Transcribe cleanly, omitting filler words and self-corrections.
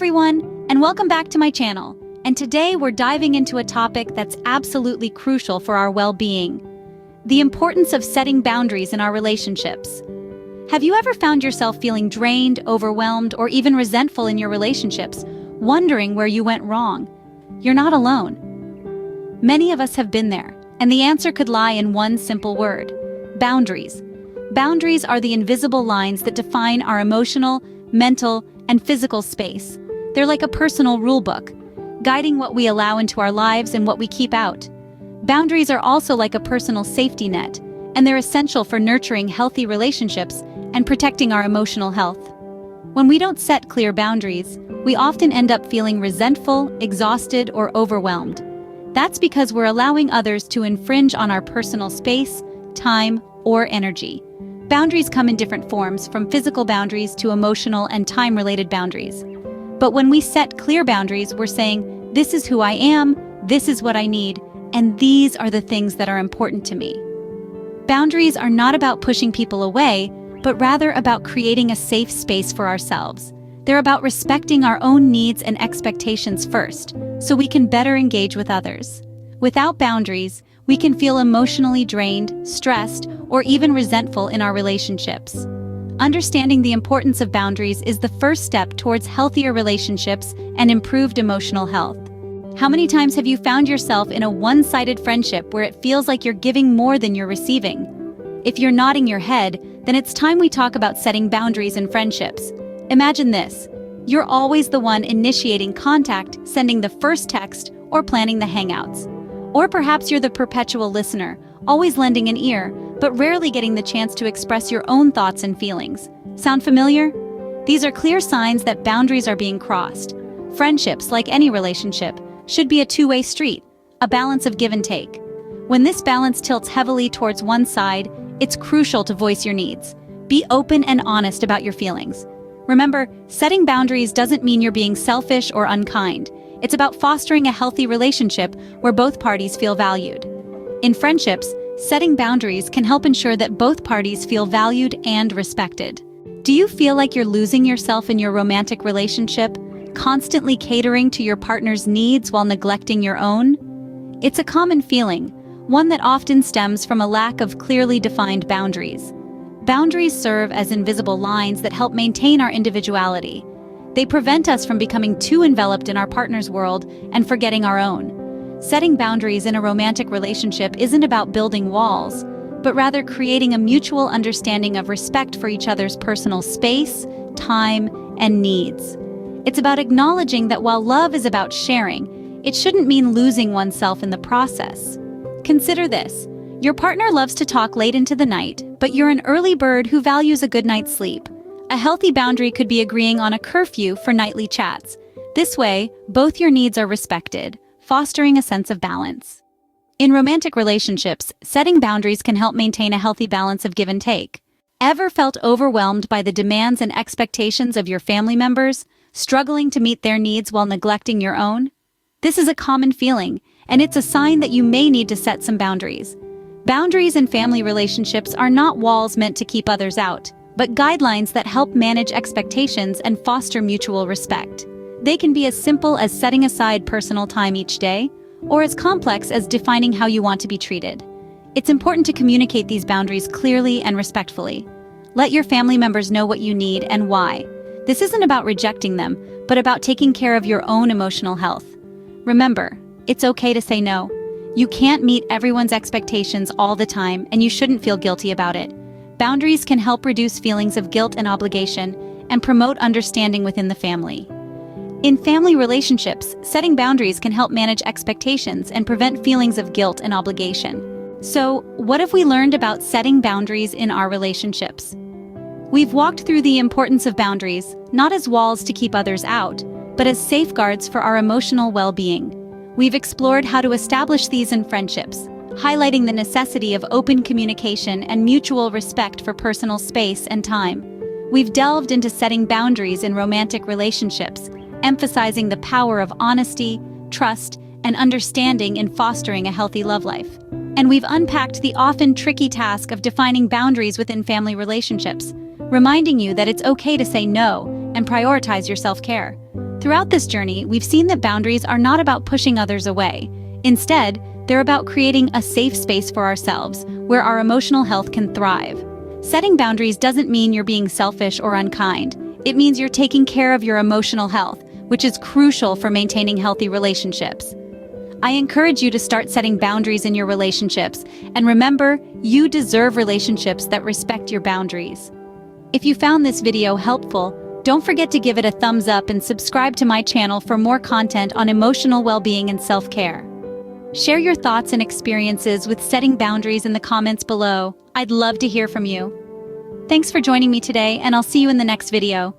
everyone, and welcome back to my channel. And today we're diving into a topic that's absolutely crucial for our well-being: the importance of setting boundaries in our relationships. Have you ever found yourself feeling drained, overwhelmed, or even resentful in your relationships, wondering where you went wrong? You're not alone. Many of us have been there, and the answer could lie in one simple word: boundaries. Boundaries are the invisible lines that define our emotional, mental, and physical space. They're like a personal rulebook, guiding what we allow into our lives and what we keep out. Boundaries are also like a personal safety net, and they're essential for nurturing healthy relationships and protecting our emotional health. When we don't set clear boundaries, we often end up feeling resentful, exhausted, or overwhelmed. That's because we're allowing others to infringe on our personal space, time, or energy. Boundaries come in different forms, from physical boundaries to emotional and time-related boundaries. But when we set clear boundaries, we're saying, this is who I am, this is what I need, and these are the things that are important to me. Boundaries are not about pushing people away, but rather about creating a safe space for ourselves. They're about respecting our own needs and expectations first, so we can better engage with others. Without boundaries, we can feel emotionally drained, stressed, or even resentful in our relationships. Understanding the importance of boundaries is the first step towards healthier relationships and improved emotional health. How many times have you found yourself in a one-sided friendship where it feels like you're giving more than you're receiving? If you're nodding your head, then it's time we talk about setting boundaries in friendships. Imagine this: you're always the one initiating contact, sending the first text, or planning the hangouts. Or perhaps you're the perpetual listener, always lending an ear, but rarely getting the chance to express your own thoughts and feelings. Sound familiar? These are clear signs that boundaries are being crossed. Friendships, like any relationship, should be a two-way street, a balance of give and take. When this balance tilts heavily towards one side, it's crucial to voice your needs. Be open and honest about your feelings. Remember, setting boundaries doesn't mean you're being selfish or unkind. It's about fostering a healthy relationship where both parties feel valued. In friendships, setting boundaries can help ensure that both parties feel valued and respected. Do you feel like you're losing yourself in your romantic relationship, constantly catering to your partner's needs while neglecting your own? It's a common feeling, one that often stems from a lack of clearly defined boundaries. Boundaries serve as invisible lines that help maintain our individuality. They prevent us from becoming too enveloped in our partner's world and forgetting our own. Setting boundaries in a romantic relationship isn't about building walls, but rather creating a mutual understanding of respect for each other's personal space, time, and needs. It's about acknowledging that while love is about sharing, it shouldn't mean losing oneself in the process. Consider this: your partner loves to talk late into the night, but you're an early bird who values a good night's sleep. A healthy boundary could be agreeing on a curfew for nightly chats. This way, both your needs are respected, fostering a sense of balance. In romantic relationships, setting boundaries can help maintain a healthy balance of give and take. Ever felt overwhelmed by the demands and expectations of your family members, struggling to meet their needs while neglecting your own? This is a common feeling, and it's a sign that you may need to set some boundaries. Boundaries in family relationships are not walls meant to keep others out, but guidelines that help manage expectations and foster mutual respect. They can be as simple as setting aside personal time each day, or as complex as defining how you want to be treated. It's important to communicate these boundaries clearly and respectfully. Let your family members know what you need and why. This isn't about rejecting them, but about taking care of your own emotional health. Remember, it's okay to say no. You can't meet everyone's expectations all the time, and you shouldn't feel guilty about it. Boundaries can help reduce feelings of guilt and obligation and promote understanding within the family. In family relationships, setting boundaries can help manage expectations and prevent feelings of guilt and obligation. So, what have we learned about setting boundaries in our relationships? We've walked through the importance of boundaries, not as walls to keep others out, but as safeguards for our emotional well-being. We've explored how to establish these in friendships, highlighting the necessity of open communication and mutual respect for personal space and time. We've delved into setting boundaries in romantic relationships, emphasizing the power of honesty, trust, and understanding in fostering a healthy love life. And we've unpacked the often tricky task of defining boundaries within family relationships, reminding you that it's okay to say no and prioritize your self-care. Throughout this journey, we've seen that boundaries are not about pushing others away. Instead, they're about creating a safe space for ourselves, where our emotional health can thrive. Setting boundaries doesn't mean you're being selfish or unkind. It means you're taking care of your emotional health, which is crucial for maintaining healthy relationships. I encourage you to start setting boundaries in your relationships, and remember, you deserve relationships that respect your boundaries. If you found this video helpful, don't forget to give it a thumbs up and subscribe to my channel for more content on emotional well-being and self-care. Share your thoughts and experiences with setting boundaries in the comments below. I'd love to hear from you. Thanks for joining me today, and I'll see you in the next video.